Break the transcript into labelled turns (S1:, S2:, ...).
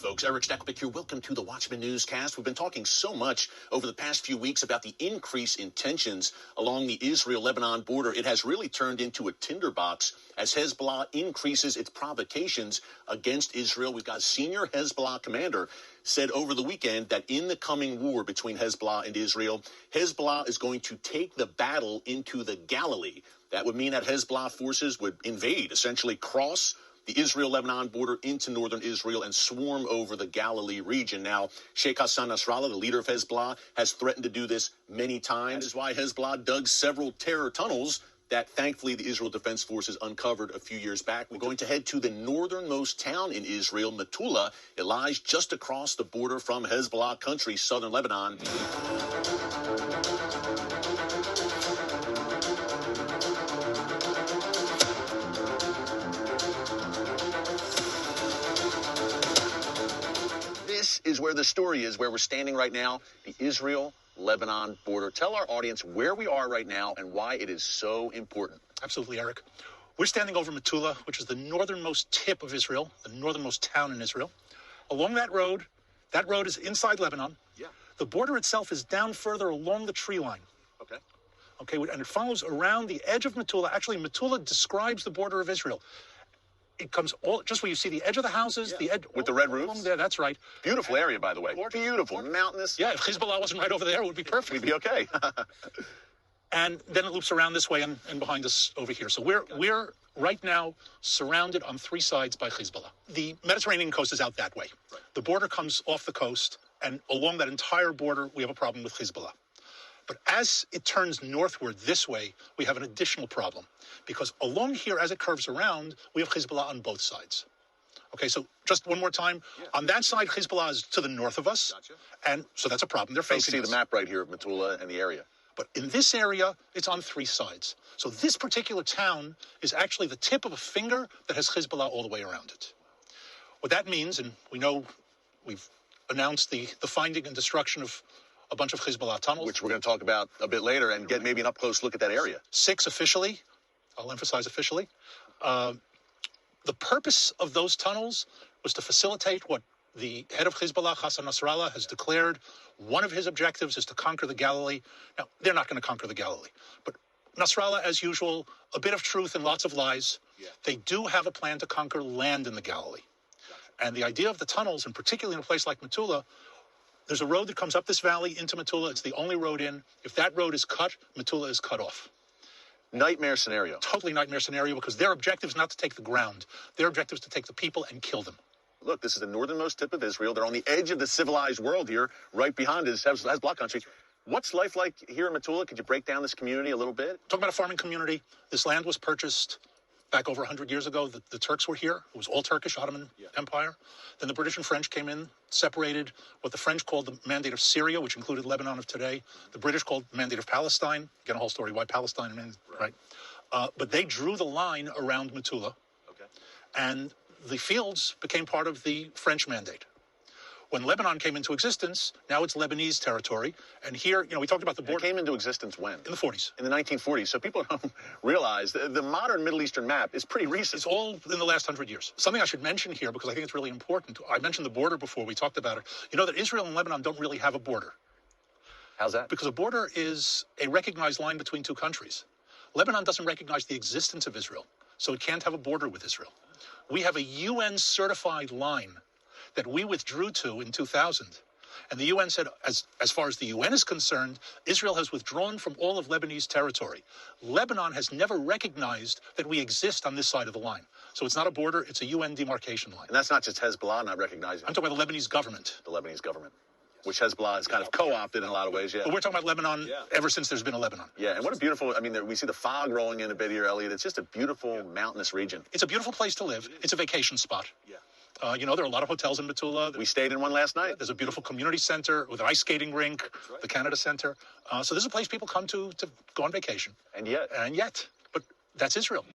S1: Folks, Eric Stakelbeck here. Welcome to the Watchman Newscast. We've been talking so much over the past few weeks about the increase in tensions along the Israel-Lebanon border. It has really turned into a tinderbox as Hezbollah increases its provocations against Israel. We've got a senior Hezbollah commander said over the weekend that in the coming war between Hezbollah and Israel, Hezbollah is going to take the battle into the Galilee. That would mean that Hezbollah forces would invade, essentially cross the Israel-Lebanon border into northern Israel and swarm over the Galilee region. Now, Sheikh Hassan Nasrallah, the leader of Hezbollah, has threatened to do this many times. That is why Hezbollah dug several terror tunnels that, thankfully, the Israel Defense Forces uncovered a few years back. We're going to head to the northernmost town in Israel, Matula. It lies just across the border from Hezbollah country, southern Lebanon. This is where the story is, where we're standing right now, the Israel-Lebanon border. Tell our audience where we are right now and why it is so important.
S2: Absolutely, Eric. We're standing over Matula, which is the northernmost tip of Israel, the northernmost town in Israel. Along that road is inside Lebanon.
S1: Yeah.
S2: The border itself is down further along the tree line. Okay, and it follows around the edge of Matula. Actually, Matula describes the border of Israel. It comes all just where you see the edge of the houses, the edge
S1: with the red roofs.
S2: There, that's right.
S1: Beautiful area, by the way. Beautiful, mountainous.
S2: Yeah, if Hezbollah wasn't right over there, it would be perfect.
S1: We'd be okay.
S2: And then it loops around this way and behind us over here. So we're right now surrounded on three sides by Hezbollah. The Mediterranean coast is out that way. Right. The border comes off the coast, and along that entire border, we have a problem with Hezbollah. But as it turns northward this way, we have an additional problem. Because along here, as it curves around, we have Hezbollah on both sides. Okay, so just one more time. Yeah. On that side, Hezbollah is to the north of us. Gotcha. And so that's a problem. They're facing us.
S1: You see the map right here of Matula and the area.
S2: But in this area, it's on three sides. So this particular town is actually the tip of a finger that has Hezbollah all the way around it. What that means, and we know we've announced the finding and destruction of a bunch of Hezbollah tunnels.
S1: Which we're going to talk about a bit later and get maybe an up-close look at that area.
S2: 6 officially. I'll emphasize officially. The purpose of those tunnels was to facilitate what the head of Hezbollah, Hassan Nasrallah, has declared. One of his objectives is to conquer the Galilee. Now, they're not going to conquer the Galilee. But Nasrallah, as usual, a bit of truth and lots of lies. Yeah. They do have a plan to conquer land in the Galilee. Gotcha. And the idea of the tunnels, and particularly in a place like Matula, there's a road that comes up this valley into Matula. It's the only road in. If that road is cut, Matula is cut off.
S1: Nightmare scenario.
S2: Totally nightmare scenario, because their objective is not to take the ground. Their objective is to take the people and kill them.
S1: Look, this is the northernmost tip of Israel. They're on the edge of the civilized world here. Right behind us, Hezbollah country. What's life like here in Matula? Could you break down this community a little bit?
S2: Talking about a farming community. This land was purchased back over 100 years ago. The Turks were here. It was all Turkish, Ottoman Empire. Then the British and French came in, separated what the French called the Mandate of Syria, which included Lebanon of today. The British called the Mandate of Palestine. Again, a whole story why Palestine, right? But they drew the line around Matula. Okay. And the fields became part of the French mandate. When Lebanon came into existence, now it's Lebanese territory. And here, we talked about the border.
S1: It came into existence when?
S2: In the 40s.
S1: In the 1940s. So people don't realize the modern Middle Eastern map is pretty recent.
S2: It's all in the last 100 years. Something I should mention here, because I think it's really important. I mentioned the border before. We talked about it. You know that Israel and Lebanon don't really have a border.
S1: How's that?
S2: Because a border is a recognized line between two countries. Lebanon doesn't recognize the existence of Israel, so it can't have a border with Israel. We have a UN-certified line that we withdrew to in 2000. And the UN said, as far as the UN is concerned, Israel has withdrawn from all of Lebanese territory. Lebanon has never recognized that we exist on this side of the line. So it's not a border, it's a UN demarcation line.
S1: And that's not just Hezbollah not recognizing.
S2: I'm talking about the Lebanese government.
S1: The Lebanese government, which Hezbollah has kind of co-opted in a lot of ways,
S2: But we're talking about Lebanon ever since there's been a Lebanon.
S1: Yeah, and what a beautiful, we see the fog rolling in a bit here, Elliot. It's just a beautiful mountainous region.
S2: It's a beautiful place to live. It's a vacation spot. Yeah. There are a lot of hotels in Matula.
S1: We stayed in one last night.
S2: There's a beautiful community center with an ice skating rink, the Canada Center. So this is a place people come to go on vacation.
S1: And yet.
S2: But that's Israel.